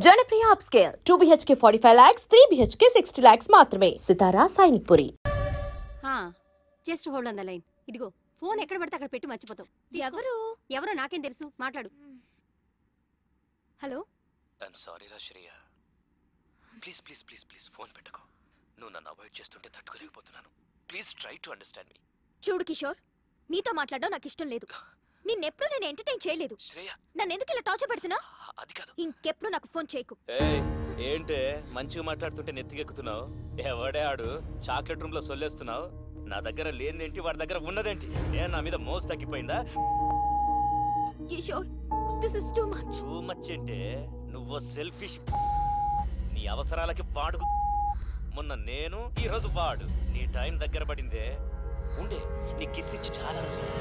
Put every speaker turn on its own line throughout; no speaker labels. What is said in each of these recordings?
Janapriya upscale 2 BHK 45 lakhs, 3 BHK 60 lakhs మాత్రమే. Sitara Sainikpuri.
Just hold on the line. ఇదిగో phone ఎక్కడ పడితే అక్కడ పెట్టి మర్చిపోతావు. ఎవరో నాకేం తెలుసు, మాట్లాడు. హలో,
ఐఎమ్ సారీ రా Shreya. Please please please please phone పెట్టుకో. నువ్వు నన్ను అవాయిడ్ చేస్తుంటే తట్టుకోలేకపోతున్నాను. ప్లీజ్ ట్రై టు అండర్స్టాండ్ మీ.
చూడు కిషోర్, నీతో మాట్లాడడం నాకు ఇష్టం లేదు. నిన్నెప్పుడు నేను ఎంటర్టైన్ చేయలేదు. నన్ను ఎందుకు ఇలా టార్చర్ పెడుతున్నా?
అది కాదు,
ఇంకెప్పుడు నాకు ఫోన్ చేయకు.
ఏంటే మంచిగా మాట్లాడుతుంటే నెత్తికెక్కుతున్నావు? ఎవడే ఆడు? చాక్లెట్ రూమ్ లో సొల్లేస్తున్నావు. నా దగ్గర లేనిదేంటి, వాడి దగ్గర ఉన్నదేంటి? నేను నా మీద మోసు తగ్గిపోయిందా?
Kishore, this is too much.
Too much అంటే నువ్వు సెల్ఫిష్. నీ అవసరాలకి వాడు. మొన్న నేను, ఈ రోజు వాడు. నీ టైం దగ్గర పడిందే. ఉండే నీ కిస్ ఇచ్చి చాలా రోజులు.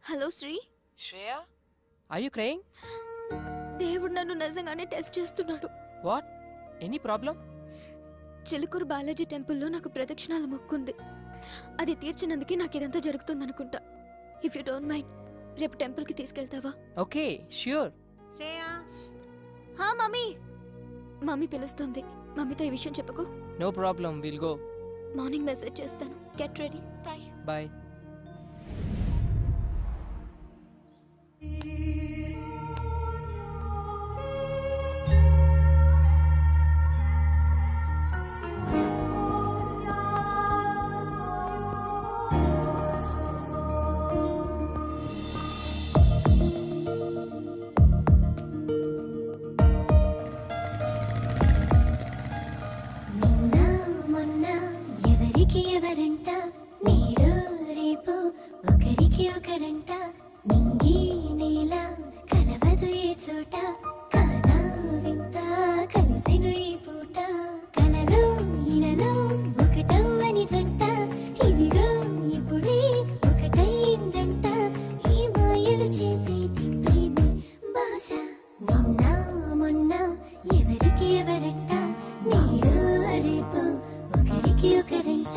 Hello Shri.
Shreya, are you crying?
దేవుడు నన్ను నిజంగానే టెస్ట్ చేస్తున్నాడు.
What? Any problem?
Chilukuru Balaji టెంపుల్లో నాకు ప్రదక్షిణాల మొక్కుంది. అది తీర్చినందుకే నాకు ఇదంతా జరుగుతుందనుకుంటా. ఇఫ్ యూ డోంట్ మైండ్, రేపు టెంపుల్కి తీసుకెళ్తావా?
Okay, sure.
Shreya. Mummy. Mummy పిలుస్తుంది. మమ్మీతో ఈ విషయం చెప్పకు.
No problem, we'll go.
Morning message చేస్తాను. Get ready. బై.
Bye.
ఎవరంట నేడు రేపు ఒకరికి ఒకరంట. నింగి నేల కలవదు ఏ చోట. కాదా వింత కలిసెను ఈ పూట. కలలో ఇలలో ఒకటవ్వని జంట. ఇదిగో ఇప్పుడే ఒకటైందంట. ఈ మాయలు చేసేది ప్రేమే బహుశా. నిన్న మొన్న ఎవరికి ఎవరంట. నేడు రేపు ఒకరికి ఒకరంట.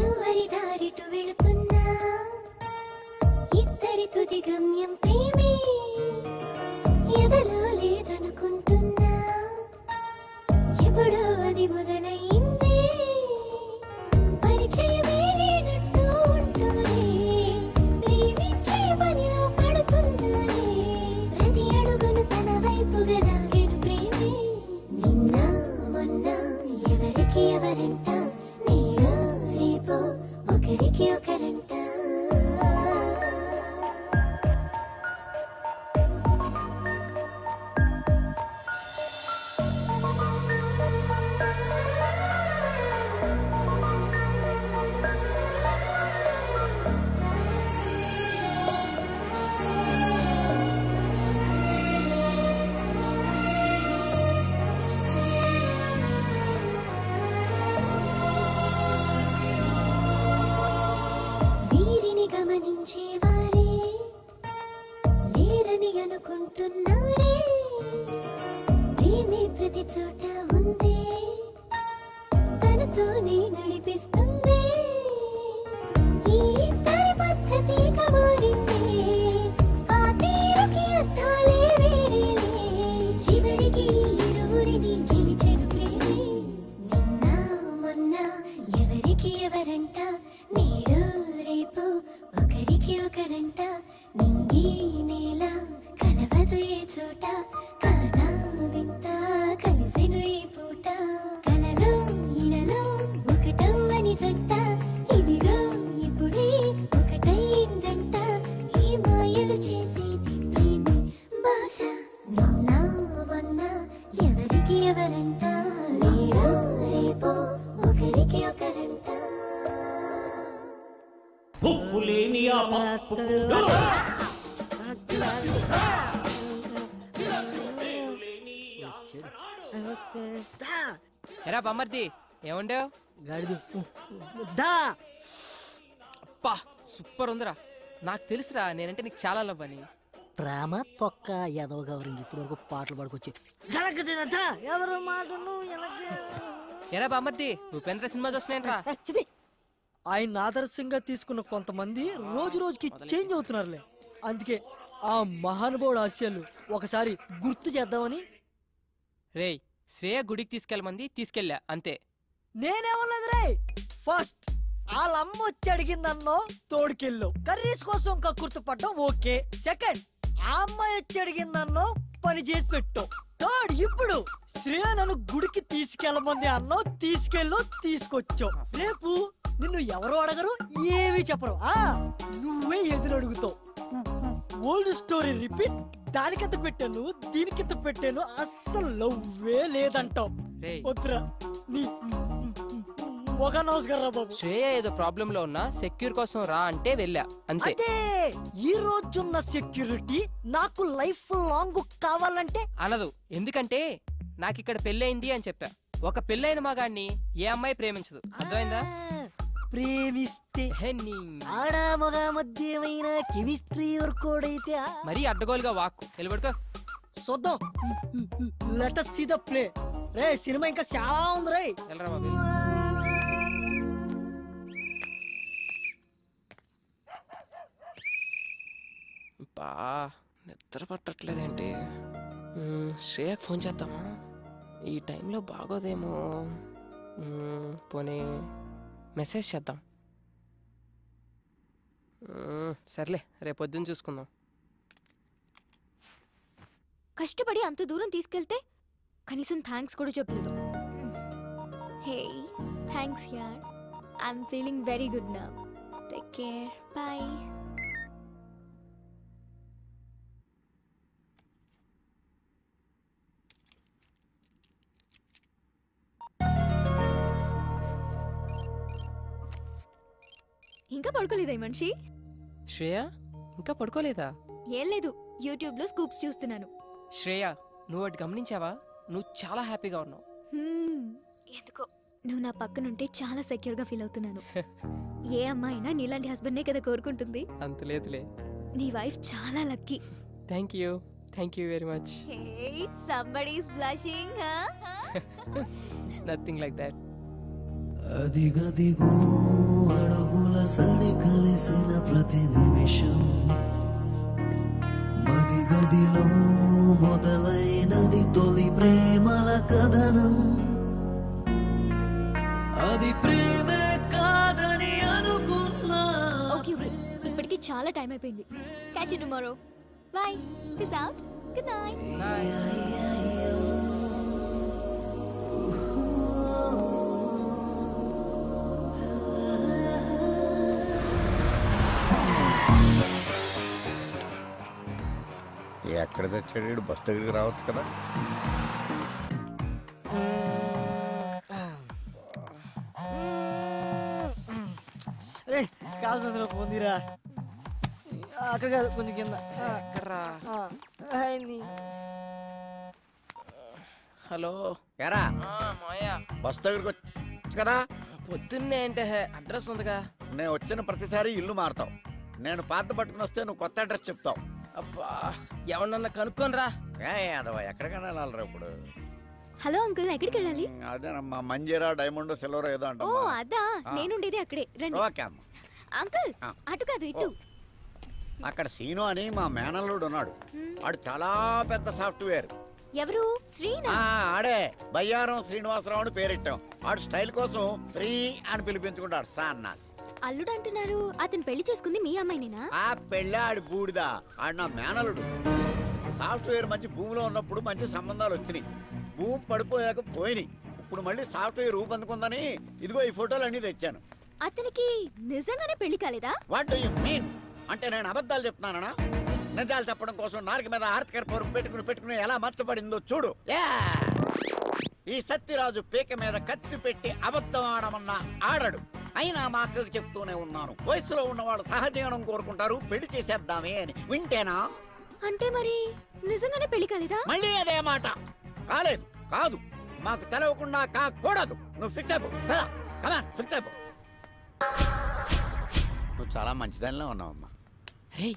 ఎవరి దారిటు వెళుతున్నా ఇద్దరి తుది గమ్యం ప్రేమే. ఎదలో లేదనుకుంటున్నా ఎప్పుడో అది మొదలైందే. పరిచయమే లేనట్టు ఉంటూనే ప్రేమించే పనిలో పడుతున్నానే. ప్రతి అడుగును తన వైపుగా లాగెను ప్రేమే. నిన్న మొన్న ఎవరికి ఎవరంట. నేడు రేపు ఒకరికి ఒకరంట. గమనించేవారే లేరని అనుకుంటున్నారే. ప్రేమే ప్రతి చోట ఉందే, తనతోనే నడిపిస్తుంది. ఈ ఇద్దరి పద్ధతిగా మారిందే. ఆ తీరుకి అర్థాలే వేరేలే. చివరికి ఇరువురిని గెలిచెను ప్రేమే. నిన్న మొన్న ఎవరికి ఎవరంట. నేడు రేపు ఒకరికి ఒకరంట. నింగి నేల కలవదు ఏ చోట. కాదా వింత కలిసెను ఈ పూట. కలలో ఇలలో ఒకటవ్వని జంట. ఇదిగో ఇప్పుడే ఒకటైందంట.
ఎరా బొమ్మర్ది ఏముండేవు
గాడిది
అప్పా సూపర్ ఉందిరా. నాకు తెలుసురా నేనంటే నీకు చాలా లవ్ అని.
ప్రేమ తొక్క ఎదవ గౌరింగ్ ఇప్పుడు వరకు పాటలు పాడుకొచ్చి ఎవరు మాటను
ఎరా బొమ్మర్ది ఉపేంద్ర సినిమా చూస్తున్నాయంట్రా.
ఆయన ఆదర్శంగా తీసుకున్న కొంతమంది రోజు రోజుకి చేంజ్ అవుతున్నారులే. అందుకే ఆ మహానుభావుడు ఆశయాలు ఒకసారి గుర్తు చేద్దామని.
రేయ్ శ్రేయ గుడికి తీసుకెళ్ళమంది తీసుకెళ్ళా అంతే.
నేనేమన్నది రే, ఫస్ట్ వాళ్ళమ్మ వచ్చి అడిగిందన్నో తోడుకెళ్ళు కర్రీస్ కోసం కక్కుర్తి పడ్డం ఓకే. సెకండ్ ఆ అమ్మాయి వచ్చి అడిగిందన్నో పని చేసి పెట్టు. థర్డ్ ఇప్పుడు శ్రేయ నన్ను గుడికి తీసుకెళ్ళమంది అన్నో తీసుకెళ్ళు తీసుకొచ్చావు. రేపు నిన్ను ఎవరు అడగరు ఏమీ చెప్పరు, నువ్వే ఎదురు అడుగుతావు. Old story repeat. దానికింత పెట్టాను దీనికింత పెట్టాను అస్సలు లవ్వే లేదంటావు. వద్దురా నీ ఒక నమస్కారం రా బాబు.
శ్రేయ ఏదో ప్రాబ్లం లో ఉన్నా సెక్యూర్ కోసం రా అంటే వెళ్ళా అంతే.
అదే ఈ రోజున్న సెక్యూరిటీ నాకు లైఫ్ లాంగ్ కావాలంటే
అనదు. ఎందుకంటే నాకు ఇక్కడ పెళ్ళయింది అని చెప్పా. ఒక పెళ్ళైన మగాన్ని ఏ అమ్మాయి ప్రేమించదు, అర్థమైందా?
ప్రేమిస్తే ఆడ మగ మధ్యమైన కెమిస్ట్రీ వర్కౌట్ అయితే
మరీ అడ్డగోలుగా వాక్కు నిలబడుకో.
చూద్దాం. Let us see the play. Ray cinema ఇంకా చాలా ఉంది రే.
వెళ్ళరా బాబు. బా నిద్ర పట్టట్లేదేంటి? శ్రేయకు ఫోన్ చేద్దామా? ఈ టైంలో బాగోదేమో. పోనీ మెసేజ్ చేద్దాం. సర్లే రేపు పొద్దున్న చూసుకుందాం.
కష్టపడి అంత దూరం తీసుకెళ్తే కనీసం థ్యాంక్స్ కూడా చెప్పలేదు. హే థ్యాంక్స్ యార్, I'm feeling very good now. Take care, bye. ఇంకా పడుకోలేదా ఈ మనిషి?
శ్రేయ ఇంకా పడుకోలేదా?
ఏం లేదు, యూట్యూబ్ లో స్కూప్స్ చూస్తున్నాను.
శ్రేయ నువ్వు ఒకటి గమనించావా? నువ్వు చాలా హ్యాపీగా ఉన్నావు.
ఎందుకో నువ్వు నా పక్కనుంటే చాలా సెక్యూర్ గా ఫీల్ అవుతున్నాను. ఏ అమ్మాయినా నీలాంటి హస్బెండ్ నే కదా కోరుకుంటుంది.
అంత లేదులే,
నీ వైఫ్ చాలా lucky.
Thank you very much.
Hey, somebody is blushing, huh?
Nothing like that.
అదిగదిగో అడుగుల సడి కలిసిన ప్రతి నిమిషం మదిగదిలో మొదలైనది తొలి ప్రేమల కథనం. అది ప్రేమే కాదని అనుకున్నా.
Okay, ఇప్పటికి చాలా టైం అయిపోయింది. Catch you tomorrow. Bye. Peace out. Good night.
ఎక్కడ తెచ్చాడు? బస్ దగ్గరికి రావచ్చు కదా.
రే కాల్సిన పొందిరా. అక్కడ కాదు కొంచెం కింద.
హలో
ఎరా
మాయా,
బస్ దగ్గరికి వచ్చు కదా.
పొద్దున్నే అంటే అడ్రస్ ఉందిగా.
నేను వచ్చిన ప్రతిసారి ఇల్లు మారుతావు. నేను పాత పట్టుకుని వస్తే నువ్వు కొత్త అడ్రస్ చెప్తావు.
అబ్బా ఎవరన్నా కనుక్కోని రా.
అదవా ఎక్కడికైనా వెళ్ళాలరా ఇప్పుడు?
హలో అంకుల్, ఎక్కడికి వెళ్ళాలి?
అదేనమ్మా మంజీరా డైమండ్ సిల్వర్ ఏదో అంట.
ఓ అదా, నేనుండేది అక్కడే. రండి.
ఓకే అమ్మా.
అంకుల్ అటు కాదు ఇటు.
అక్కడ సీను అని మా మేనల్లుడు ఉన్నాడు. వాడు చాలా పెద్ద సాఫ్ట్వేర్.
ఎవరు? శ్రీనా?
ఆడే బయ్యారం శ్రీనివాసరావు అని పేరెట్టాం. వాడు స్టైల్ కోసం శ్రీ అని పిలిపించుకుంటాడు. సాన్నాస్
అల్లుడు అంటున్నారు. అతను పెళ్లి చేసుకుంది మీ అమ్మాయినేనా?
ఆ పెళ్ళాడు బూడిదా. ఆడు నా మేనలుడు. సాఫ్ట్వేర్ మంచి భూమిలో ఉన్నప్పుడు మంచి సంబంధాలు వచ్చినాయి. భూమి పడిపోయాక పోయినాయి. ఇప్పుడు మళ్ళీ సాఫ్ట్వేర్ రూపొందుకుందని ఇదిగో ఈ ఫోటోలు అన్ని తెచ్చాను.
అతనికి నిజంగానే పెళ్లి కాలేదా?
What do you mean? అంటే నేను అబద్ధాలు చెప్తున్నానా? నిజాలు చెప్పడం కోసం నాలుగు మీద ఆర్తికర పొరుగు పెట్టుకుని ఎలా మర్చబడిందో చూడు. ఈ సత్యరాజు పీక మీద కత్తి పెట్టి అబద్ధం ఆడమన్నా ఆడడు. అయినా మా అక్కకు చెప్తూనే ఉన్నాను, వయసులో ఉన్నవాళ్ళు సహజీవనం కోరుకుంటారు, పెళ్లి చేసేద్దామే అని. వింటేనా?
అంటే మరి నిజంగానే పెళ్లి కాలేదా?
మళ్ళీ అదే మాట. కాలేదు, కాదు, మాకు తెలవకుండా కాకూడదు. నువ్వు ఫిక్స్ అయిపో, ఫిక్స్ అయిపో. నువ్వు చాలా మంచిదానిలో ఉన్నావమ్మా.
రే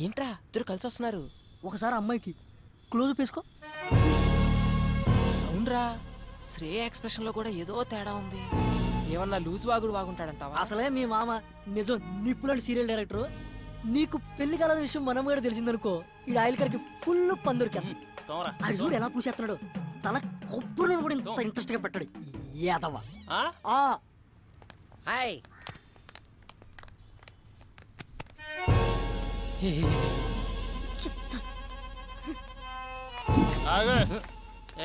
ఏంట్రా ఇద్దరు కలిసి వస్తున్నారు?
ఒకసారి అమ్మాయికి క్లోజ్ వేసుకో.
అవునరా, శ్రేయ ఎక్స్ప్రెషన్ లో కూడా ఏదో తేడా ఉంది. ఏమన్నా లూజ్ వాగుడు వాగుంటాడంటావా?
అసలే మీ మామ నిజం నిప్పులాంటి సీరియల్ డైరెక్టర్. నీకు పెళ్లి కాలేద విషయం మనం కూడా తెలిసిందనుకో, ఈ ఆయిల్ కరికి ఫుల్ పందురికి అది చూడు ఎలా పూసేస్తున్నాడు. తల కొబ్బరి కూడా ఇంత ఇంట్రెస్ట్ గా పెట్టాడు ఏదవా.
హాయ్,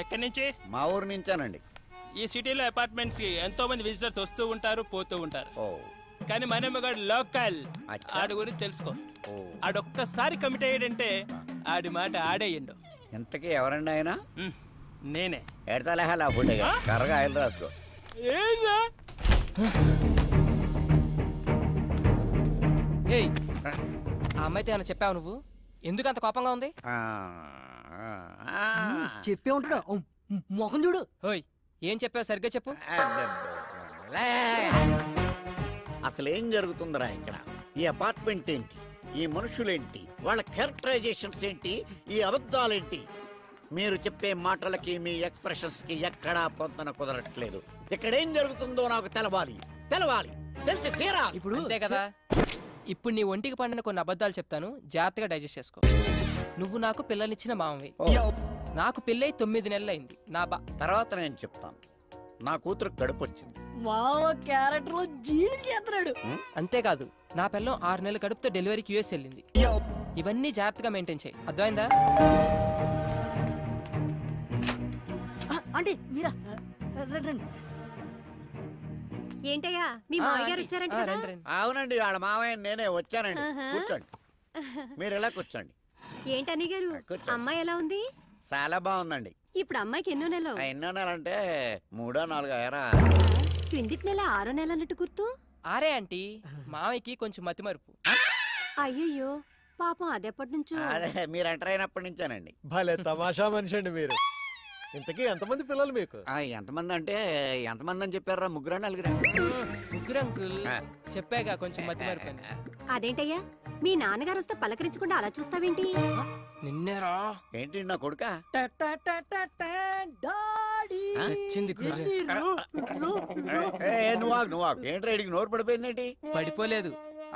ఎక్కడి నుంచి?
మా ఊరు నుంచానండి.
ఈ సిటీలో అపార్ట్మెంట్స్ కి ఎంతో మంది విజిటర్స్ వస్తూ ఉంటారు, పోతూ ఉంటారు.
ఓ,
కానీ మనమ్మగాడు లోకల్.
అచ్చా.
ఆడి గురించి తెలుసుకో.
ఓ,
ఆడొక్కసారి కమిట్ అయ్యాడంటే ఆడి మాట ఆడేయండు.
ఇంతకీ ఎవరండి ఆయన?
నేనే.
ఎడతలేహాలి ఆ ఫుడ్ కర్రగా ఆయిల్ రాసుకో.
ఏంరా?
ఏయ్, ఆ అమ్మాయితో ఏమైనా చెప్పావు నువ్వు? ఎందుకు అంత కోపంగా ఉంది?
చెప్పే ఉంటాడు, మొఖం చూడు.
ఓయ్, ఏం చెప్పావు సరిగ్గా చెప్పు.
అసలు ఏం జరుగుతుందిరా ఇక్కడ? ఈ అపార్ట్మెంట్ ఏంటి, ఈ మనుషులేంటి, వాళ్ళ క్యారెక్టరైజేషన్స్ ఏంటి, ఈ అబద్ధాలేంటి? మీరు చెప్పే మాటలకి మీ ఎక్స్ప్రెషన్స్ కి ఎక్కడా పొందన కుదరట్లేదు. ఇక్కడ ఏం జరుగుతుందో నాకు తెలవాలి, తెలిసి తీరాలి.
ఇప్పుడు అంతే కదా. ఇప్పుడు నీ ఒంటికి పండిన కొన్ని అబద్ధాలు చెప్తాను, జాగ్రత్తగా డైజెస్ట్ చేసుకో. నువ్వు నాకు పిల్లనిచ్చిన మామవి. నాకు పెళ్ళై 9 నెలలు అయింది.
తర్వాత నేను చెప్తాను. నా కూతురు కడుపు వచ్చింది.
మావ క్యారెక్టర్ లో జీని చేస్తున్నాడు.
అంతేకాదు, నా పిల్లం 6 నెలల కడుపుతో డెలివరీకి యూఎస్ వెళ్ళింది. ఇవన్నీ జాగ్రత్తగా మెయింటైన్ చేయి, అర్థమైందా?
అంటే మీరా? రండి.
ఏంటయ్యా మీ మావయ్య గారు వచ్చారంట కదా?
అవునండి, వాళ్ళ మావయ్య నేనే వచ్చానండి. కూర్చోండి, మీరు ఎలా కూర్చోండి.
ఏంటని గారు, అమ్మాయి ఎలా ఉంది?
చాలా బాగుందండి.
ఇప్పుడు అమ్మాయికి ఎన్నో నెల?
ఎన్నో నెల అంటే 3 4 అయ్యారా?
క్రిందిటి నెల 6 నెల అన్నట్టు గుర్తు.
ఆరే ఆంటీ, మావయ్యకి కొంచెం మతిమరుపు.
అయ్యయ్యో పాపం, అదెప్పటి నుంచో.
అదే మీరు ఎంటర్ అయినప్పటి నుంచేనండి.
భలే తమాషా మనిషి అండి మీరు. ఇంతకీ ఎంతమంది పిల్లలు మీకు?
ఎంతమంది అంటే ఎంతమంది అని చెప్పారా? 3 4?
3 అంకుల్. చెప్పాగా కొంచెం మతిమరుపు.
అదేంటయ్యా, మీ నాన్నగారు వస్తే పలకరించకుండా అలా చూస్తావేంటి?
నిన్నేరా?
ఏంటి నా కొడుక? నువ్వు ఏంటి రైడింగ్ నోరు పడిపోయిందేంటి?
పడిపోలేదు,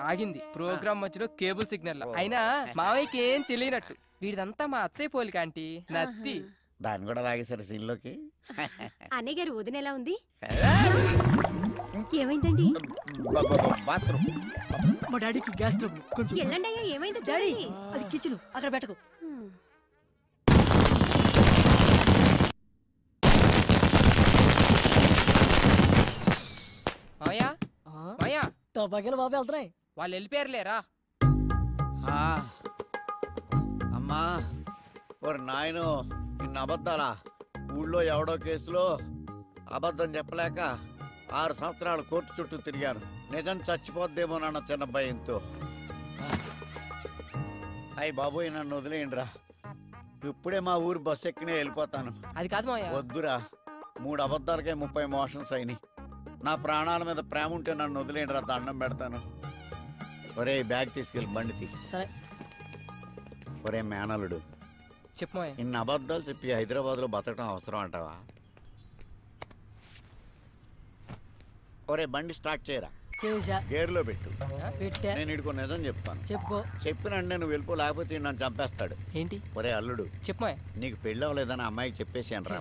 ఆగింది. ప్రోగ్రామ్ మధ్యలో కేబుల్ సిగ్నల్. అయినా మావయ్యకి ఏం తెలియనట్టు. వీడిదంతా మా అత్తయ్య పోలిక ఆంటీ, నత్తి.
దాన్ని కూడా లాగేశారు సీన్ లోకి.
అన్నయ్య గారు వదిన ఎలా ఉంది? ఏమైందండి?
బాత్రూమ్.
మా డాడీకి గ్యాస్ ట్రబుల్. కొంచెం
వెళ్ళండి అయ్యా, ఏమైందో
డాడీ.
చూడండి.
అది కిచెన్, అక్కడ పెట్టకు.
మావయ్య, మావయ్య,
టబాకాయలు బాబు వెళ్తున్నాయి.
వాళ్ళు వెళ్ళిపోయారులేరా.
అమ్మా, ఓరి నాయను, ఇన్ని అబద్ధాలా? ఊళ్ళో ఎవడో కేసులో అబద్ధం చెప్పలేక 6 సంవత్సరాలు కోర్టు చుట్టూ తిరిగాను. నిజం చచ్చిపోద్దేమో నాన్న చిన్న భయంతో. అయ్యి బాబోయ్, నన్ను వదిలేయండిరా. ఇప్పుడే మా ఊరు బస్సు ఎక్కినే వెళ్ళిపోతాను.
అది కాదు మావయ్య.
వద్దురా, 3 అబద్ధాలకే 30 మోషన్స్ అయినాయి. నా ప్రాణాల మీద ప్రేమ ఉంటే నన్ను వదిలేయండిరా, దండం పెడతాను. ఒరే బ్యాగ్ తీసుకెళ్ళి బండి తీ.
సరే.
ఒరే మేనలుడు,
చెప్పు మావయ్య.
ఇన్ని అబద్ధాలు చెప్పి హైదరాబాద్ లో బతకడం అవసరం అంటావా? ఒరే బండి స్టార్ట్ చేయరా.
చేసా.
గేర్లో పెట్టు.
పెట్టా.
నేను ఇడుకో నిజం చెప్తాను.
చెప్పు.
చెప్పినంటే నువ్వు వెళ్ళిపో, లేకపోతే నన్ను చంపేస్తాడు.
ఏంటి?
ఒరే అల్లుడు,
చెప్పు మావయ్య.
నీకు పెళ్ళి అవ్వలేదని అమ్మాయికి చెప్పేసాను రా.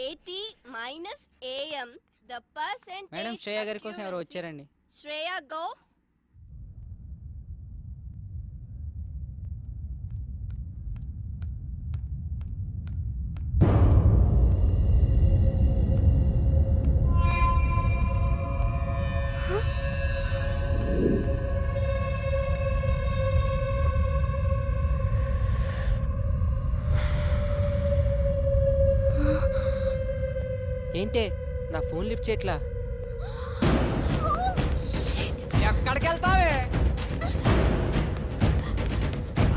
ఏటి మా
-am the percentage.
Madam Shreya గారి కోసం ఎవరు వచ్చారండి?
శ్రేయ గో.
ఏంటే నా ఫోన్ లిఫ్ట్ చేయట్లా? ఎక్కడికి వెళ్తావే?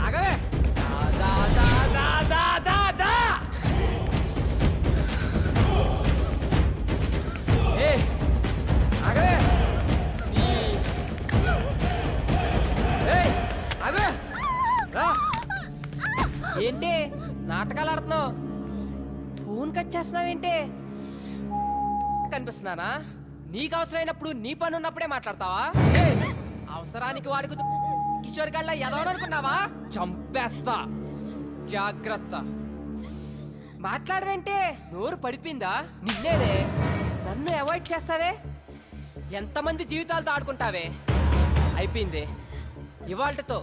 ఆగవే. దా దా దా దా దా దా. ఏ ఆగవే. ఆగవే. ఏంటి నాటకాలు ఆడుతున్నావు? ఫోన్ కట్ చేస్తున్నావేంటి? కనిపిస్తున్నానా? నీకు అవసరమైనప్పుడు నీ పని ఉన్నప్పుడే మాట్లాడతావా? అవసరానికి వాడుకు కిషోర్ గళ్ళ ఎదవననుకున్నావా? చంపేస్తా, జాగ్రత్త. మాట్లాడవేంటే? నోరు పడిపోయిందా? నిన్నేనే నన్ను అవాయిడ్ చేస్తావే? ఎంతమంది జీవితాలతో ఆడుకుంటావే? అయిపోయింది. ఇవాళ్టతో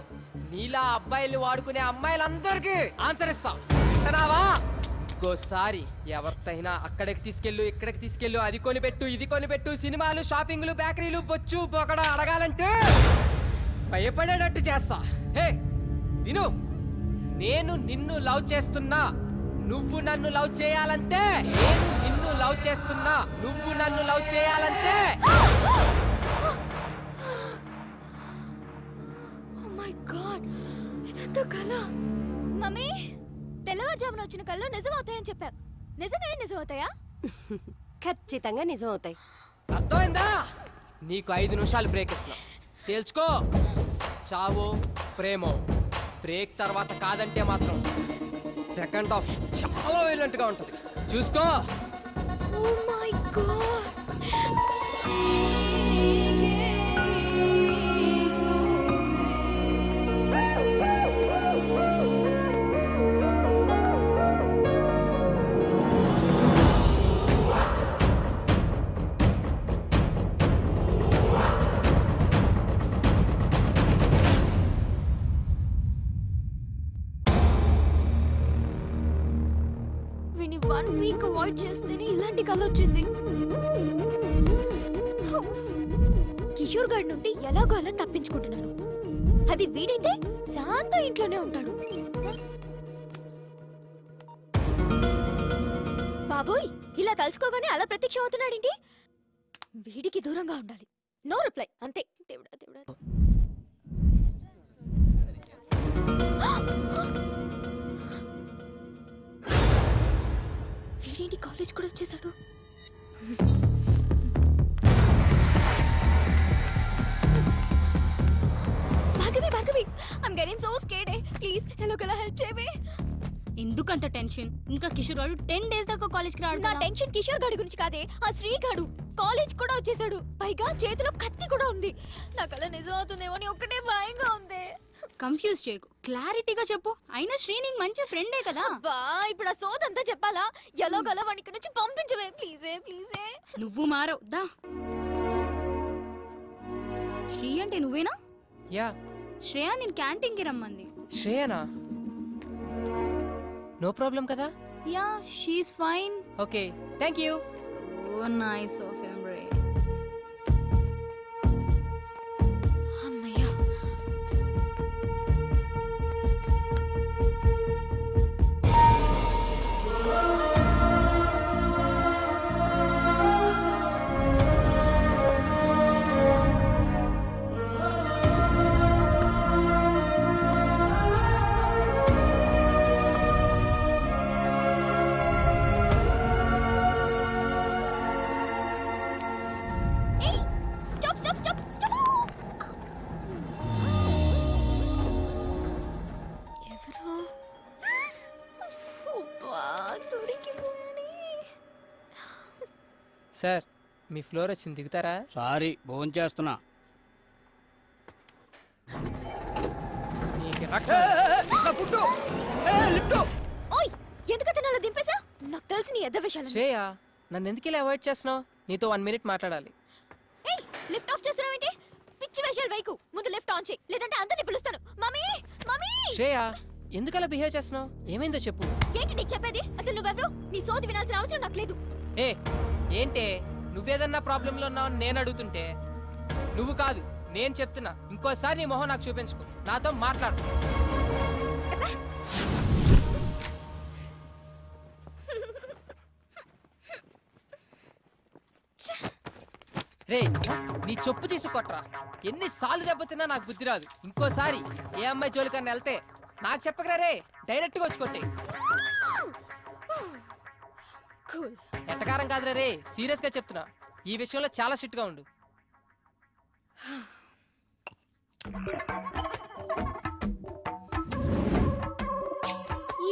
నీలా అబ్బాయిలు వాడుకునే అమ్మాయిలందరికీ ఆన్సర్ ఇస్తా. వింటున్నావా? ఇంకోసారి ఎవరితైనా అక్కడికి తీసుకెళ్ళు, ఇక్కడికి తీసుకెళ్ళు, అది కొనిపెట్టు, ఇది కొనిపెట్టు, సినిమాలు, షాపింగ్లు, బేకరీలు, బొచ్చు బొకడ అడగాలంటే భయపడేటట్టు చేస్తా. హే విను, నేను నిన్ను లవ్ చేస్తున్నా, నువ్వు నన్ను లవ్ చేయాలంటే. నేను నిన్ను లవ్ చేస్తున్నా, నువ్వు నన్ను లవ్ చేయాలంటే.
ఓ మై గాడ్, ఇదంతా కల. మమ్మీ, తెల్లవారుజామున వచ్చిన కళ్ళు నిజం అవుతాయని చెప్పా. నిజంగానే నిజం అవుతాయా?
ఖచ్చితంగా నిజం అవుతాయి.
అర్థమైందా? నీకు 5 నిమిషాలు బ్రేక్ ఇస్తున్నా, తేల్చుకో. చావో ప్రేమో. బ్రేక్ తర్వాత కాదంటే మాత్రం సెకండ్ హాఫ్ చాలా వైలెంట్ గా ఉంటుంది, చూసుకో.
Oh my god. వీడిని 1 వీక్ అవాయిడ్ చేస్తేనే ఇలాంటి కళ వచ్చింది. కిషోర్ గారి నుండి ఎలాగో అలా తప్పించుకుంటున్నాను. అది వీడైతే శాంత ఇంట్లోనే ఉంటాడు. బాబోయ్, ఇలా తలుచుకోగానే అలా ప్రత్యక్షం అవుతున్నాడేంటి? వీడికి దూరంగా ఉండాలి. నో రిప్లై, అంతే. దేవుడా దేవుడా. వీడేంటి కాలేజ్ కూడా వచ్చేసాడు? Bhargavi, Bhargavi, I'm getting so scared. Please ఎలాగోలా హెల్ప్ చేయవే.
ఎందుకంత టెన్షన్? ఇంకా కిషోర్ గారు 10 days దాకా కాలేజ్కి రాడు.
నా టెన్షన్ కిషోర్ గాడి గురించి కాదే, ఆ శ్రీగాడు కాలేజ్ కూడా వచ్చేసాడు. పైగా చేతిలో కత్తి కూడా ఉంది. నాకు అలా నిజం అవుతుందేమో అని ఒక్కటే భయంగా ఉంది.
కన్ఫ్యూజ్ చేయకు, క్లారిటీగా చెప్పు. అయినా శ్రీ నీకు మంచి ఫ్రెండే కదా.
అబ్బా, ఇప్పుడు ఆ సోదంతా చెప్పాలా? ఎలాగోలా వాడిని ఇక్కడి నుంచి పంపించవే ప్లీజే, ప్లీజే.
నువ్వు మారవు దా. శ్రీ అంటే నువ్వేనా?
యా.
శ్రేయ నేను క్యాంటీన్కి రమ్మంది.
శ్రేయనా? నో ప్రాబ్లం కదా?
Yeah, she's fine.
Okay, thank you.
So nice of him రే.
అమ్మయ్యా.
సార్, మీ ఫ్లోర్ వచ్చింది, దిగుతారా?
సారీ, భోజనం చేస్తున్నా.
ఓయ్, ఎందుకు అతను అలా దింపేశా? నాకు తెలిసి నీ ఎద్ద విషయాలు.
శ్రేయ, నన్ను ఎందుకు ఇలా అవాయిడ్ చేస్తున్నావు? నీతో 1 minute మాట్లాడాలి.
ఏయ్ లిఫ్ట్ ఆఫ్ చేస్తున్నావు ఏంటి? పిచ్చి వేషాలు వైకు. ముందు లిఫ్ట్ ఆన్ చేయి, లేదంటే అందరిని పిలుస్తాను. మమ్మీ మమ్మీ
శ్రేయ, ఎందుకు అలా బిహేవ్ చేస్తున్నావు? ఏమైందో చెప్పు.
ఏంటి నీకు చెప్పేది? అసలు నువ్వెవరు? నీ సోది వినాల్సిన అవసరం నాకు లేదు.
ఏ ఏంటే, నువ్వేదన్నా ప్రాబ్లంలో ఉన్నావని నేను అడుగుతుంటే నువ్వు కాదు నేను చెప్తున్నా. ఇంకోసారి నీ మొహం నాకు చూపించుకో, నాతో మాట్లాడు. రే, నీ చెప్పు తీసుకొట్రా. ఎన్నిసార్లు దెబ్బతిన్నా నాకు బుద్ధి రాదు. ఇంకోసారి ఏ అమ్మాయి జోలికన్నా వెళ్తే నాకు చెప్పకరా రే, డైరెక్ట్గా వచ్చి కొట్టే. ఎట్టకారం కాదురా రే, సీరియస్గా చెప్తున్నా. ఈ విషయంలో చాలా స్ట్రిక్ట్గా ఉండు.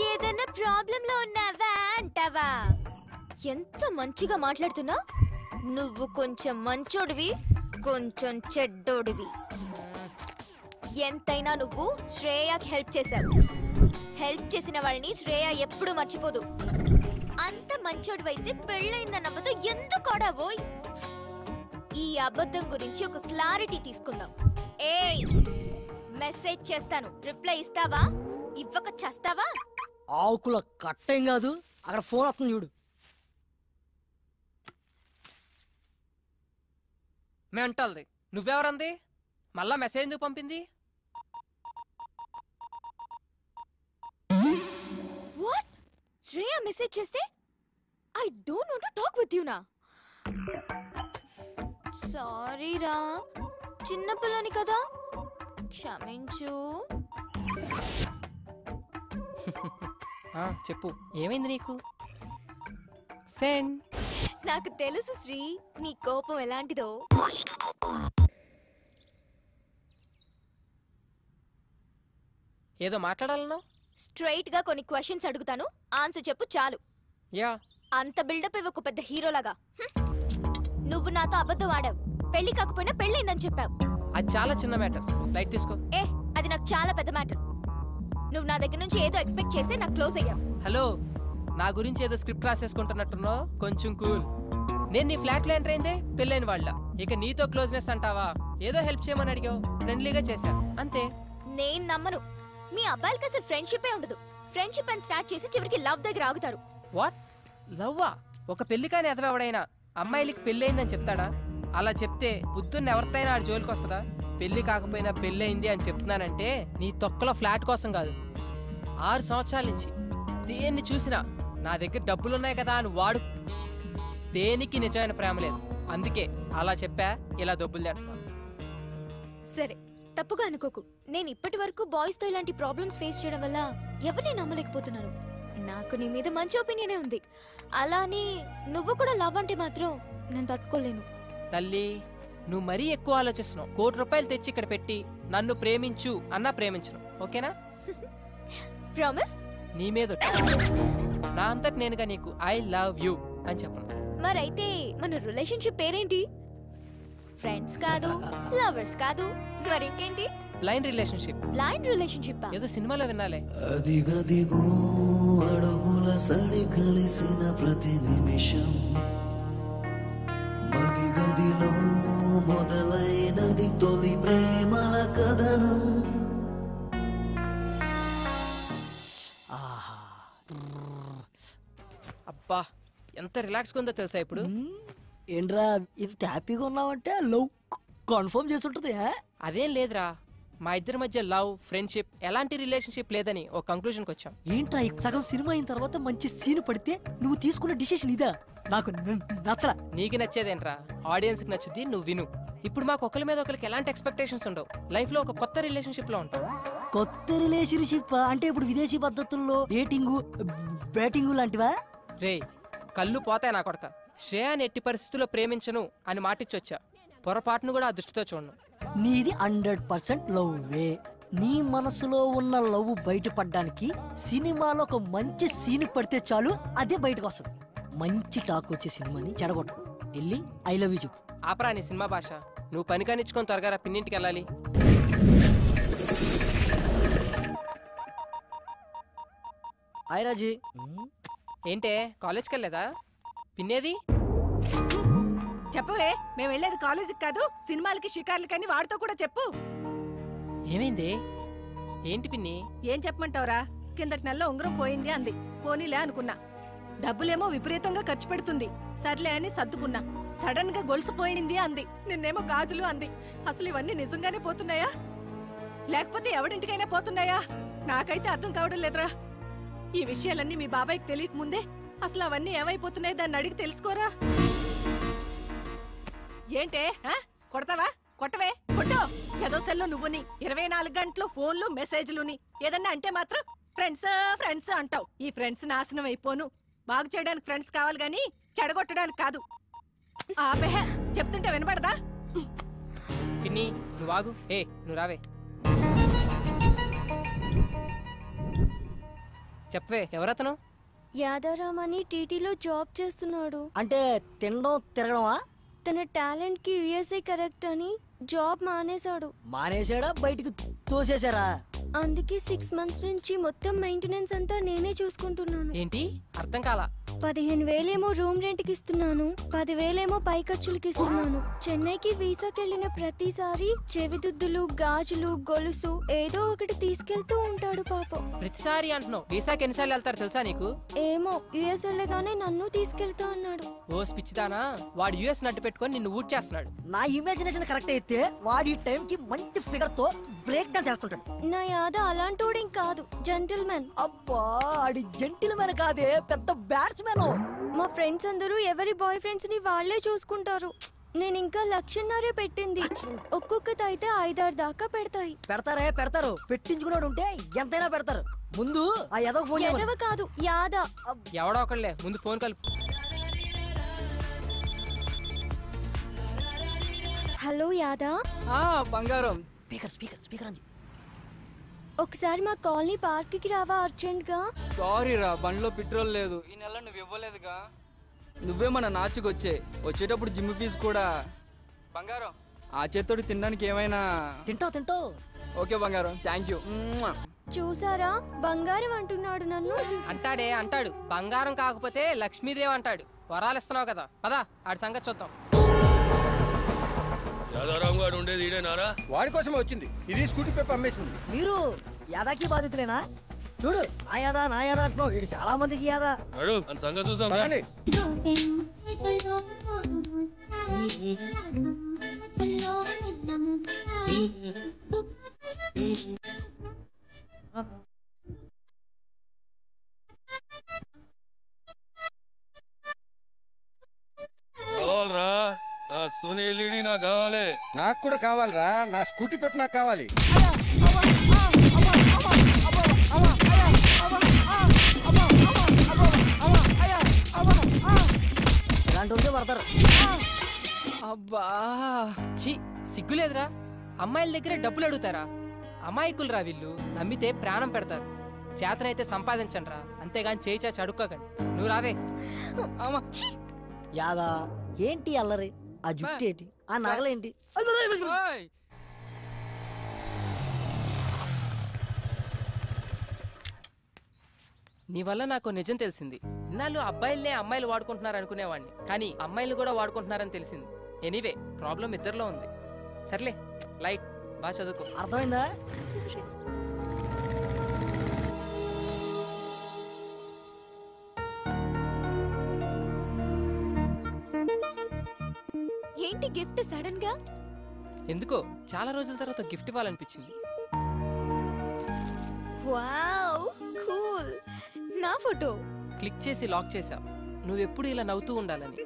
ఏదైనా ప్రాబ్లంలో ఉన్నావా అంటావా? ఎంత మంచిగా మాట్లాడుతున్నా. నువ్వు కొంచెం మంచోడివి, కొంచెం చెడ్డోడివి. ఎంతైనా నువ్వు శ్రేయకి హెల్ప్ చేశావు. హెల్ప్ చేసిన వాళ్ళని శ్రేయ ఎప్పుడు మర్చిపోదు. అంత మంచోడివైతే పెళ్ళైందన్న అబద్ధం ఎందుకు ఆడావోయ్? ఈ అబద్ధం గురించి ఒక క్లారిటీ తీసుకుందాం. ఏయ్, మెసేజ్ చేస్తాను, రిప్లై ఇస్తావా? ఇవ్వక చేస్తావా?
ఆకుల కట్టేం కాదు, అక్కడ ఫోన్ వస్తుంది చూడు.
మెంటల్ది. నువ్వెవరంది? మళ్ళా మెసేజ్ ఎందుకు పంపింది?
వాట్? శ్రేయ మెసేజ్ చేస్తే I don't want to talk with you నా. సారీ రా, చిన్నపిల్లని కదా, క్షమించు.
చెప్పు, ఏమైంది నీకు? సెండ్.
నాకు తెలుసు శ్రీ, నీ కోపం ఎలాంటిదో.
ఏదో మాట్లాడాలన్నా?
స్ట్రైట్ గా కొన్ని క్వశ్చన్స్ అడుగుతాను, ఆన్సర్ చెప్పు చాలు.
యా.
అంత బిల్డప్ ఇవ్వకు పెద్ద హీరోలాగా. నువ్వు నాతో అబద్ధం ఆడావు. పెళ్లి కాకపోయినా పెళ్ళైందని చెప్పావు.
అది చాలా చిన్న మ్యాటర్, లైట్ తీసుకో.
ఏ, అది నాకు చాలా పెద్ద మ్యాటర్. నువ్వు నా దగ్గర నుంచి ఏదో ఎక్స్పెక్ట్ చేసి నాకు క్లోజ్ అయ్యావు.
హలో, నా గురించి ఏదో స్క్రిప్ట్ రాసేసుకుంటున్నట్టున్నావు, కొంచెం కూల్. నేను నీ ఫ్లాట్లో ఎంటర్ అయిందే పెళ్ళైన వాళ్ళ. ఇక నీతో క్లోజ్నెస్ అంటావా? ఏదో హెల్ప్ చేయమని అడిగావు, ఫ్రెండ్లీగా చేశా, అంతే.
నేను నమ్మను. మీ అబ్బాయిలకి అసలు ఫ్రెండ్షిప్ ఉండదు. ఫ్రెండ్షిప్ అని స్టార్ట్ చేసి చివరికి లవ్ దగ్గర ఆగుతారు.
వాట్? లవ్వా? ఒక పెళ్లి కాని ఎదవెవడైనా అమ్మాయిలకి పెళ్ళయిందని చెప్తాడా? అలా చెప్తే బుద్ధున్న ఎవరితైనా ఆడి జోలికి వస్తుందా? పెళ్లి కాకపోయినా పెళ్ళయింది అని చెప్తున్నానంటే నీ తొక్కలో ఫ్లాట్ కోసం కాదు. 6 సంవత్సరాల నుంచి దేన్ని చూసినా నా దగ్గర డబ్బులున్నాయి కదా అని వాడు. దేనికి నిజమైన ప్రేమ లేదు. అందుకే అలా చెప్పా, ఇలా డబ్బులు తెంటున్నా.
సరే, తప్పుగా అనుకోకు. నేను ఇప్పటి వరకు బాయ్స్ తో ఇలాంటి ప్రాబ్లమ్స్ ఫేస్ చేయడం వల్ల ఎవరిని నమ్మలేకపోతున్నాను. నాకు నీ మీద మంచి ఒపీనియనే ఉంది. అలానే నువ్వు కూడా లవ్ అంటే మాత్రం నేను తట్టుకోలేను.
తల్లి, నువ్వు మరీ ఎక్కువ ఆలోచిస్తున్నావు. 1 కోటి రూపాయలు తెచ్చి ఇక్కడ పెట్టి నన్ను ప్రేమించు అన్నా ప్రేమించను, ఓకేనా?
ప్రామిస్?
నీ మీద నా అంతటి నేనుగా నీకు ఐ లవ్ యూ అని చెప్పను.
మరైతే మన రిలేషన్షిప్ పేరేంటి? ఫ్రెండ్స్ కాదు, లవర్స్ కాదు, మరింకేంటి?
Blind relationship.
బ్లైండ్ రిలేషన్షిప్
ఏదో సినిమాలో వినాలే.
అదిగదిగో అడుగుల సడి కలిసిన ప్రతి నిమిషం, మదిగదిలో మొదలైనది తొలి ప్రేమల కథనం.
అబ్బా, ఎంత రిలాక్స్గా ఉందో తెలుసా ఇప్పుడు?
ఏంట్రా ఇంత హ్యాపీగా ఉన్నావంటే లవ్ కన్ఫర్మ్ చేస్తుంటది.
అదేం లేదురా, మా ఇద్దరి మధ్య లవ్, ఫ్రెండ్షిప్, ఎలాంటి రిలేషన్షిప్ లేదని ఒక కంక్లూజన్కి వచ్చాం.
ఏంట్రా సగం సినిమా అయిన తర్వాత మంచి సీన్ పడితే నువ్వు తీసుకున్న డిసిషన్ ఇదా? నాకు నచ్చలా.
నీకు నచ్చేదేంట్రా, ఆడియన్స్కి నచ్చుద్ది, నువ్వు విను. ఇప్పుడు మాకు ఒకరి మీద ఒకరికి ఎలాంటి ఎక్స్పెక్టేషన్స్ ఉండవు. లైఫ్లో ఒక కొత్త రిలేషన్షిప్లో ఉంటాం.
కొత్త రిలేషన్షిప్ అంటే ఇప్పుడు విదేశీ పద్ధతుల్లో డేటింగ్, బ్యాటింగ్ లాంటివా?
రే, కళ్ళు పోతాయి నా కొడక. శ్రేయాని ఎట్టి పరిస్థితుల్లో ప్రేమించను అని మాటిచ్చొచ్చా. పొరపాటును కూడా ఆ దృష్టితో చూడను.
నీది 100% లవ్వే. నీ మనసులో ఉన్న లవ్ బయటపడడానికి సినిమాలో ఒక మంచి సీన్ పడితే చాలు, అదే బయటకు వస్తుంది. మంచి టాక్ వచ్చే సినిమాని చెడగొట్టు. వెళ్ళి ఐ లవ్ యూ చెప్పు.
ఆపరా నీ సినిమా భాష. నువ్వు పని కానిచ్చుకొని త్వరగా పిన్నింటికి వెళ్ళాలి.
హాయ్ రాజీ.
ఏంటే, కాలేజ్కి వెళ్ళలేదా? పిన్నేది?
చెప్పవే, మేము వెళ్ళేది కాలేజీకి కాదు సినిమాలకి షికార్లకని వాడితో కూడా చెప్పు.
ఏమైంది? ఏంటి పిన్ని?
ఏం చెప్పమంటావురా? కిందటి నెలలో ఉంగరం పోయింది అంది. పోనీలే అనుకున్నా. డబ్బులేమో విపరీతంగా ఖర్చు పెడుతుంది. సర్లే అని సర్దుకున్నా. సడన్ గా గొలుసు పోయింది అంది. నిన్నేమో గాజులు అంది. అసలు ఇవన్నీ నిజంగానే పోతున్నాయా లేకపోతే ఎవడింటికైనా పోతున్నాయా? నాకైతే అర్థం కావడం లేదురా. ఈ విషయాలన్నీ మీ బాబాయ్కి తెలియక ముందే అసలు అవన్నీ ఏమైపోతున్నాయి దాన్ని అడిగి తెలుసుకోరా. ఏంటే కొడతావా? కొట్టవే, కొట్టు. ఏదో సెల్లో నువ్వుని 24 గంటలు ఫోన్లు మెసేజ్లుని ఏదన్నా అంటే మాత్రం ఫ్రెండ్స్ ఫ్రెండ్స్ అంటావు. ఈ ఫ్రెండ్స్ నాశనం అయిపోను. బాగు చేయడానికి ఫ్రెండ్స్ కావాలి గాని చెడగొట్టడానికి కాదు. ఆపేహ, చెప్తుంటే వినపడదా?
పిన్ని నువ్వు ఆగు. నువ్వు రావే. చెప్పవే, ఎవరతను?
యాదారాం అని టీటీలో జాబ్ చేస్తున్నాడు.
అంటే తినడం తిరగడమా?
తన టాలెంట్ కి యుఎస్ఏ కరెక్ట్ అని జాబ్ మానేశాడు.
మానేశాడా? బయటికి తోసేశారా?
అందుకే 6 months నుంచి మొత్తం మెయింటెనెన్స్ అంతా నేనే చూసుకుంటున్నాను.
ఏంటి? అర్థం కాలా.
15,000 రూమ్ రెంట్ కి ఇస్తున్నాను, 10,000 పై ఖర్చులకి ఇస్తున్నాను. చెన్నైకి వీసాకి వెళ్ళిన ప్రతిసారి చెవిదుద్దులు, గాజులు, గొలుసు ఏదో ఒకటి తీసుకెళ్తూ ఉంటాడు పాపం.
ప్రతిసారి అంటున్నావు. వీసాకి ఎన్నిసార్లు వెళ్తారు తెలుసా నీకు?
ఏమో, యుఎస్ వెళ్ళగానే నన్ను తీసుకెళ్తా అన్నాడు.
ఓ పిచ్చిదానా, వాడు యుఎస్ నట్టు పెట్టుకొని నిన్ను ఊడ్ చేస్తున్నాడు.
నా ఇమాజినేషన్ కరెక్ట్ అయితే వాడి టైం కి మంచి ఫిగర్ తో బ్రేక్ డాన్స్ చేస్తుంటాడు.
నా యాద అలాంటోడేం కాదు, జెంటిల్మెన్.
అబ్బా, ఆడి జెంటిల్మెన్ కాదే, పెద్ద బ్యాట్స్మెన్.
మా ఫ్రెండ్స్ అందరూ ఎవరి బాయ్ ఫ్రెండ్స్ ని వాళ్లే చూసుకుంటారు. నేను ఇంకా 1,00,000 పెట్టింది. ఒక్కొక్కటి అయితే 5-6 దాకా పెడతాయి.
పెడతారు. పెట్టించుకున్నాడు ఉంటే ఎంతైనా పెడతారు. ముందు ఆ ఎదవ ఫోన్
ఎదవ కాదు, యాద.
ఎవడో ఒకళ్ళే, ముందు ఫోన్ కలుపు.
హలో యాదా.
బంగారం.
స్పీకర్ అంది.
ఒకసారి మా కాలనీ పార్క్ కి రావా అర్జెంట్ గా?
సారీ రా, బండిలో పెట్రోల్ లేదు. ఈ నెల నువ్వు ఇవ్వలేదుగా. నువ్వే మన నాచుకొచ్చే. వచ్చేటప్పుడు జిమ్ ఫీజు కూడా. బంగారం, ఆ చేత్తోటి తినడానికి ఏమైనా
తింటావు.
ఓకే బంగారం, థ్యాంక్ యూ.
చూసారా, బంగారం అంటున్నాడు నన్ను.
అంటాడు. బంగారం కాకపోతే లక్ష్మీదేవి అంటాడు. వరాలు ఇస్తున్నావు కదా, పదా ఆడి సంగతి చూద్దాం.
యాదారాం గారు ఉండేది ఈడేనారా?
వాడి కోసమే వచ్చింది. ఇది స్కూటీ పేపర్ అమ్మేసింది.
మీరు యాదాకి బాధితులేనా? చూడు, ఆ యాదా నా యాదా అంటున్నావు. ఇది చాలా మందికి యాదా.
సంగతి చూద్దాం. కావాలరా నా సోనీ ఎల్ఈడి నాకు కావాలి.
నాకు కూడా కావాలిరా. నా స్కూటీ పేపర్ నాకు కావాలి.
అబ్బా, ఛీ, సిగ్గులేదురా. అమ్మాయిల దగ్గరే డబ్బులు అడుగుతారా? అమాయకులు రా వీళ్ళు. నమ్మితే ప్రాణం పెడతారు. చేతనైతే సంపాదించండి రా, అంతేగాని చేయి చాచి అడుక్కోకండి. నువ్వు రావే.
యాదా, ఏంటి అల్లరి? ఆ జుట్టు ఏంటి? ఆ నగలేంటి?
నీ వల్ల నాకు నిజం తెలిసింది. ఇన్నాళ్ళు అబ్బాయిలనే అమ్మాయిలు వాడుకుంటున్నారు అనుకునేవాడిని, కానీ అమ్మాయిలు కూడా వాడుకుంటున్నారని తెలిసింది. ఎనీవే, ప్రాబ్లం ఇద్దరిలో ఉంది. సర్లే, లైట్ బాగా చదువుకో.
అర్థమైందా?
ఏంటి గిఫ్ట్ సడన్ గా?
ఎందుకో చాలా రోజుల తర్వాత గిఫ్ట్ ఇవ్వాలనిపించింది.
Wow, cool. నా ఫోటో
క్లిక్ చేసి లాక్ చేసా. నువ్వెప్పుడు ఇలా నవ్వుతూ ఉండాలని.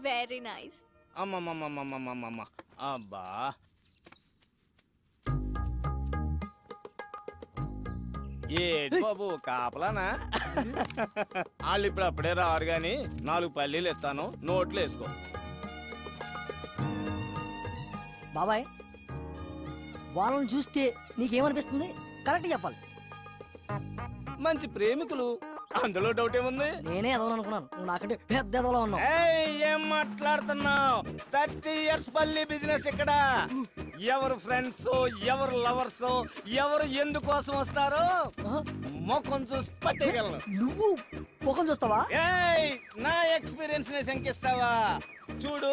Very nice.
అమ్మమ్మమ్మమ్మమ్మమ్మమ్మ, అబ్బా ఏంటి బాబు కాపలానా? వాళ్ళు ఇప్పుడు అప్పుడే రారు గాని 4 పల్లీలు ఇస్తాను, నోట్లు వేసుకో.
బాబాయ్, వాళ్ళని చూస్తే నీకేమనిపిస్తుంది? కరెక్ట్ చెప్పాలి.
మంచి ప్రేమికులు, అందులో డౌట్ ఏముంది?
నేనే ఎదవను అనుకున్నాను, నువ్వు నాకంటే పెద్ద ఎదవలో ఉన్నావు.
ఏం మాట్లాడుతున్నావు? 30 years పల్లి బిజినెస్ ఇక్కడ. ఎవరు ఫ్రెండ్స్ ఎవరు లవర్స్ ఎవరు ఎందుకోసం వస్తారో ముఖం చూసి పట్టేయగలను.
నువ్వు ముఖం చూస్తావా?
ఏయ్, నా ఎక్స్పీరియన్స్ ని శంకిస్తావా? చూడు,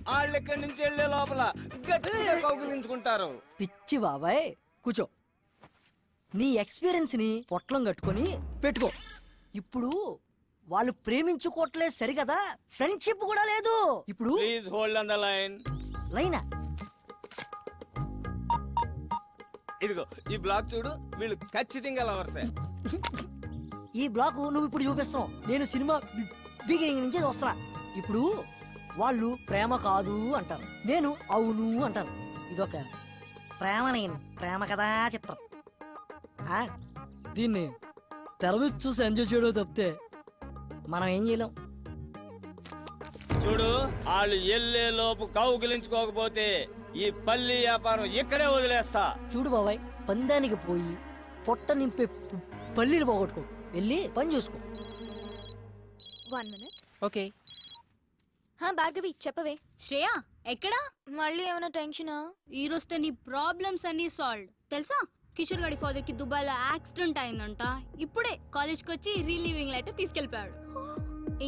వాళ్ళు ఇక్కడి నుంచి వెళ్లే లోపల గట్టిగా కౌగిలించుకుంటారు.
పిచ్చి బాబాయ్, కూర్చో. నీ ఎక్స్పీరియన్స్ ని పొట్లం కట్టుకొని పెట్టుకో. ఇప్పుడు వాళ్ళు ప్రేమించుకోవట్లేదు సరికదా, ఫ్రెండ్షిప్ కూడా లేదు. ఇప్పుడు
please hold on the line.
లైనా?
ఇదిగో ఈ బ్లాక్ చూడు, వీళ్ళు ఖచ్చితంగా లవర్సే.
ఈ బ్లాక్ నువ్వు ఇప్పుడు చూపిస్తావు, నేను సినిమా బిగినింగ్ నుంచి వస్తున్నా. ఇప్పుడు వాళ్ళు ప్రేమ కాదు అంటారు, నేను అవును అంటాను. ఇదొక ప్రేమ కథా చిత్రం. దీన్ని తెర మీద చూసి ఎంజాయ్ చేయడం తప్పితే మనం ఏం చేయలేం.
చూడు, వాళ్ళు ఎల్లే లోపు కౌగిలించుకోకపోతే ఈ పల్లి వ్యాపారం ఇక్కడే వదిలేస్తా.
చూడు బాబాయ్, పందానికి పోయి పొట్ట నింపే పల్లీలు పోగొట్టుకో, వెళ్ళి పని చూసుకో.
1 minute.
ఓకే.
భార్గవి చెప్పవే.
శ్రేయ ఎక్కడా?
మళ్ళీ ఏమైనా టెన్షనా?
ఈ రోజుతో నీ ప్రాబ్లమ్స్ అన్ని సాల్వ్. తెలుసా, కిషోర్ గారి ఫాదర్ కి దుబాయ్ లో యాక్సిడెంట్ అయిందంట. ఇప్పుడే కాలేజ్ కి వచ్చి రిలీవింగ్ లెటర్ తీసుకెళ్ళిపోయాడు.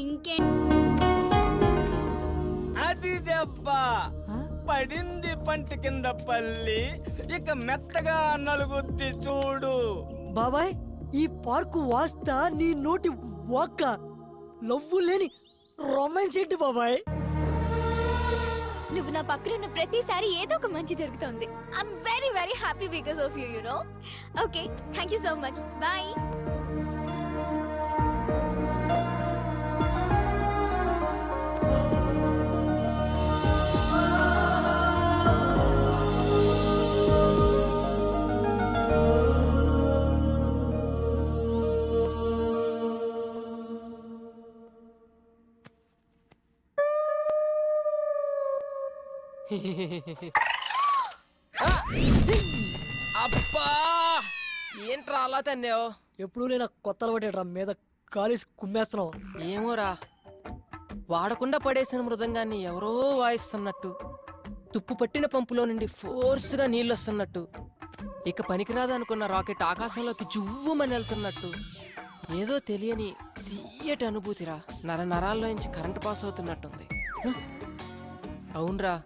ఇంకే
అది దెబ్బ పడింది పంటి కింద పల్లి, ఇక మెత్తగా నలుగుద్ది చూడు.
బాబాయ్, ఈ పార్కు వాస్తా నీ నోటి వాక్క లవ్వు లేని రొమాన్స్ ఏంటి బాబాయ్?
నువ్వు నా పక్కన ఉన్న ప్రతిసారి ఏదో ఒక మంచి జరుగుతుంది. I'm very very happy because of you, you know. Okay, thank you so much. Bye.
అబ్బా, ఏంట్రా అలా తన్నావు?
ఎప్పుడు నేను కొత్త అలవాటు మీద కాలేసి కుమ్మేస్తున్నావు.
ఏమోరా, వాడకుండా పడేసిన మృదంగాన్ని ఎవరో వాయిస్తున్నట్టు, తుప్పు పట్టిన పంపులో నుండి ఫోర్స్గా నీళ్ళు వస్తున్నట్టు, ఇక పనికిరాదనుకున్న రాకెట్ ఆకాశంలోకి జువ్వుమని వెళ్తున్నట్టు, ఏదో తెలియని తీయటి అనుభూతిరా. నరాల్లోంచి కరెంటు పాస్ అవుతున్నట్టుంది. అవునరా,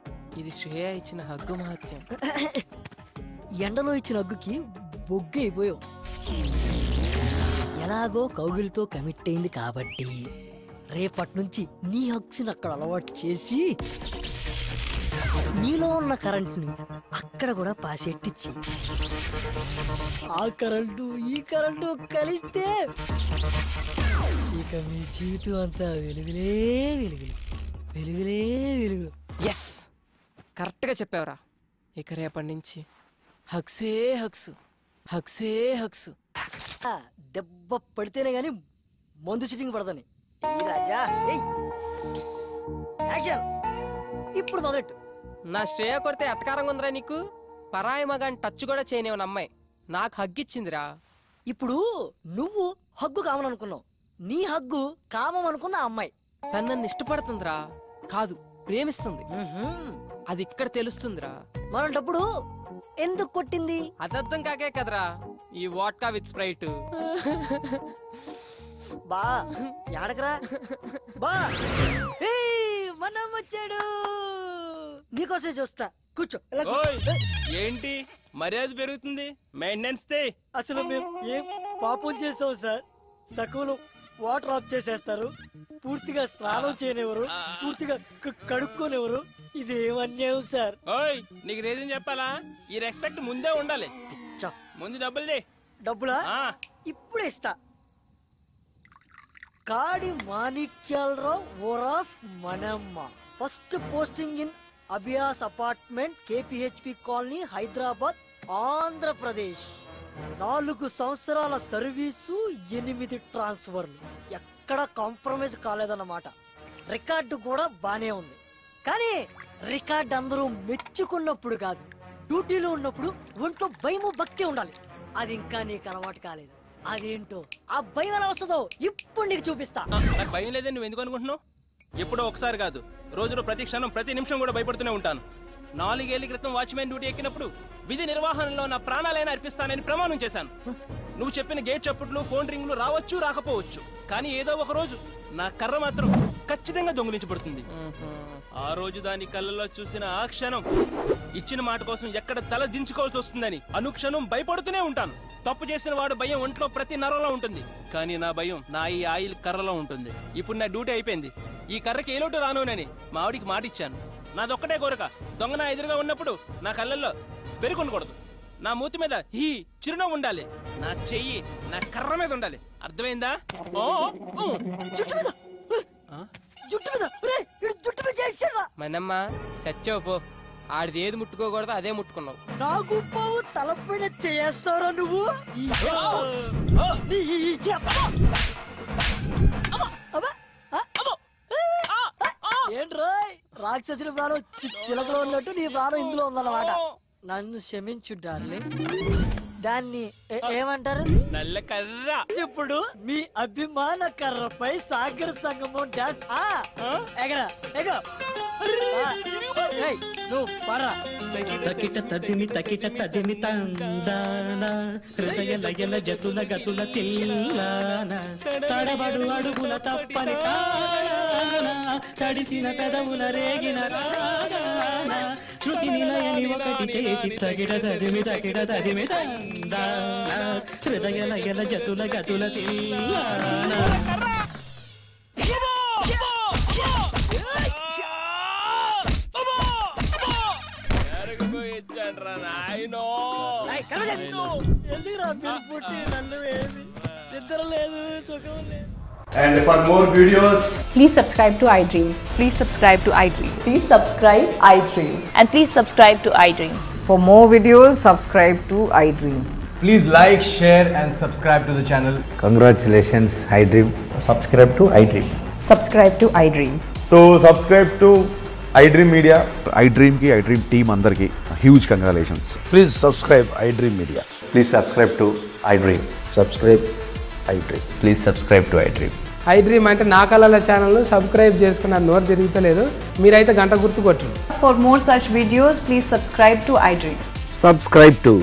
ఇది శ్రేయ ఇచ్చిన హగ్గు మహత్యం.
ఎండలో ఇచ్చిన హగ్గుకి బొగ్గు అయిపోయావు. ఎలాగో కౌగిలితో కమిట్ అయింది కాబట్టి రేపటి నుంచి నీ హగ్స్ అక్కడ అలవాటు చేసి నీలో ఉన్న కరెంట్ని అక్కడ కూడా పాసెట్టిచ్చి ఆ కరెంటు ఈ కరెంటు కలిస్తే ఇక మీ జీవితం అంతా వెలుగులే వెలుగులు, వెలుగులే వెలుగులు.
ఎస్, కరెక్ట్గా చెప్పావురా. ఇక రేపటి నుంచి హగ్సే హగ్స్, హగ్సే హగ్స్.
దెబ్బ పడితేనే గాని మందు సిట్టింగ్ పడదని. రాజా యాక్షన్ ఇప్పుడు మొదలెట్టు.
నా శ్రేయ కొడితే ఎట్టకారంగా ఉందిరా నీకు? పరాయి మగాని టచ్ కూడా చేయనివని అమ్మాయి నాకు హగ్గిచ్చిందిరా.
ఇప్పుడు నువ్వు హగ్గు కామననుకున్నావు, నీ హగ్గు కామం అనుకున్న అమ్మాయి
తను నన్ను ఇష్టపడుతుందిరా, కాదు ప్రేమిస్తుంది. అది ఇక్కడ తెలుస్తుందిరా.
మరంటప్పుడు ఎందుకు కొట్టింది?
అదర్థం కాకే కదరా ఈ వాట్కా విత్ స్ప్రైట్.
బా యాడకరా బా, మనం వచ్చాడు, నీకోసం చూస్తా, కూర్చో.
ఏంటి మర్యాద పెరుగుతుంది, మెయింటెనెన్స్ తే.
అసలు మేము ఏం పాపం చేసాం సార్? సకులు వాటర్ ఆఫ్ చేసేస్తారు, పూర్తిగా స్నానం చేయనివ్వరు, పూర్తిగా కడుక్కోనివ్వరు. ఇది ఏమన్యాయం సార్?
ఓయ్, నీకు రీజన్ చెప్పాలా? ఈ రెస్పెక్ట్ ముందే ఉండాలి. ముందు డబ్బులు దే.
డబ్బులా? ఇప్పుడే ఇస్తా. కాడి మాణిక్యాలరావు ఓరాఫ్ మనమ్మ, first posting in Abhiyas apartment, KPHB colony, Hyderabad, Andhra Pradesh. 4 సంవత్సరాల సర్వీసు, 8 ట్రాన్స్ఫర్లు. ఎక్కడ కాంప్రమైజ్ కాలేదన్నమాట. రికార్డు కూడా బానే ఉంది, కానీ రికార్డు అందరూ మెచ్చుకున్నప్పుడు కాదు, డ్యూటీలో ఉన్నప్పుడు ఒంట్లో భయము భక్తి ఉండాలి. అది ఇంకా నీకు అలవాటు కాలేదు. అదేంటో ఆ భయం ఎలా వస్తుందో ఇప్పుడు నీకు చూపిస్తా.
నాకు భయం లేదని నువ్వు ఎందుకు అనుకుంటున్నావు? ఎప్పుడో ఒకసారి కాదు, రోజులో ప్రతి క్షణం ప్రతి నిమిషం కూడా భయపడుతూనే ఉంటాను. 4 ఏళ్ల క్రితం వాచ్మెన్ డ్యూటీ ఎక్కినప్పుడు విధి నిర్వహణలో నా ప్రాణాలైనా అర్పిస్తానని ప్రమాణం చేశాను. నువ్వు చెప్పిన గేట్ చప్పుట్లు, ఫోన్ రింగ్లు రావచ్చు రాకపోవచ్చు, కానీ ఏదో ఒక రోజు నా కర్ర మాత్రం ఖచ్చితంగా దొంగిలించబడుతుంది. ఆ రోజు దాని కళ్ళలో చూసిన ఆ క్షణం ఇచ్చిన మాట కోసం ఎక్కడ తల దించుకోవాల్సి వస్తుందని అనుక్షణం భయపడుతూనే ఉంటాను. తప్పు చేసిన వాడు భయం ఒంట్లో ప్రతి నరంలో ఉంటుంది, కానీ నా భయం నా ఈ ఆయిల్ కర్రలో ఉంటుంది. ఇప్పుడు నా డ్యూటీ అయిపోయింది. ఈ కర్రకి ఏ లోటు రానునని మా ఆవిడికి మాట ఇచ్చాను. నాదొక్కటే కోరిక, దొంగ నా ఎదురుగా ఉన్నప్పుడు నా కళ్ళల్లో పెరుగుండకూడదు, నా మూతి మీద ఈ చిరునవ్వు ఉండాలి, నా చెయ్యి నా కర్ర మీద ఉండాలి. అర్థమైందా?
మనమ్మ చచ్చావు పో. ఆడిది ఏది ముట్టుకోకూడదు అదే ముట్టుకున్నావు.
నాకు పావు తలపైన చేస్తారా నువ్వు? ఏంట్రా రాక్షసుడి ప్రాణం చిలకలో ఉన్నట్టు నీ ప్రాణం ఇందులో ఉందన్నమాట. నన్ను క్షమించు డార్లింగ్. దాన్ని ఏమంటారు?
నల్ల కర్ర.
ఇప్పుడు మీ అభిమాన కర్రపై సాగర్ సంగమం డాన్స్. ఎగరా ఎగో నువ్వు పర్రా.
తకిట తదిమి తందాన హృదయ లయల జతుల గతుల తిల్లాన తడబడు అడుగుల తప్పని తాన తడిసిన పెదవుల రేగిన రాగాన శృతి నిలయని ఒకటి చేసి తగిడ తదిమి తందాన హృదయ లయల జతుల గతుల Thillana.
And for more videos,
please subscribe to iDream. Please subscribe to iDream.
Please subscribe iDream.
And please subscribe to iDream.
For more videos, subscribe to iDream.
please like, share and subscribe to the channel.
Congratulations, iDream.
Subscribe to iDream.
Subscribe to iDream.
So subscribe to iDream Media.
iDream ki iDream team andarki huge congratulations.
Please subscribe iDream Media.
Please subscribe to iDream.
Subscribe iDream.
Please subscribe to iDream.
iDream అంటే నా కళల channel subscribe చేసుకున్న నోరు తిరుగుతలేదు, మీరైతే గంట గుర్తు కొట్టండి.
For more such videos, please subscribe to iDream.
Subscribe to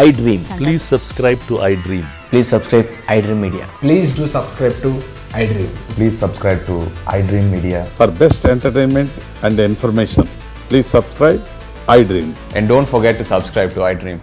iDream.
Please subscribe to iDream.
Please subscribe iDream Media. Please do subscribe to iDream.
Please subscribe to iDream Media.
For best entertainment and information, please subscribe iDream.
And don't forget to subscribe to iDream.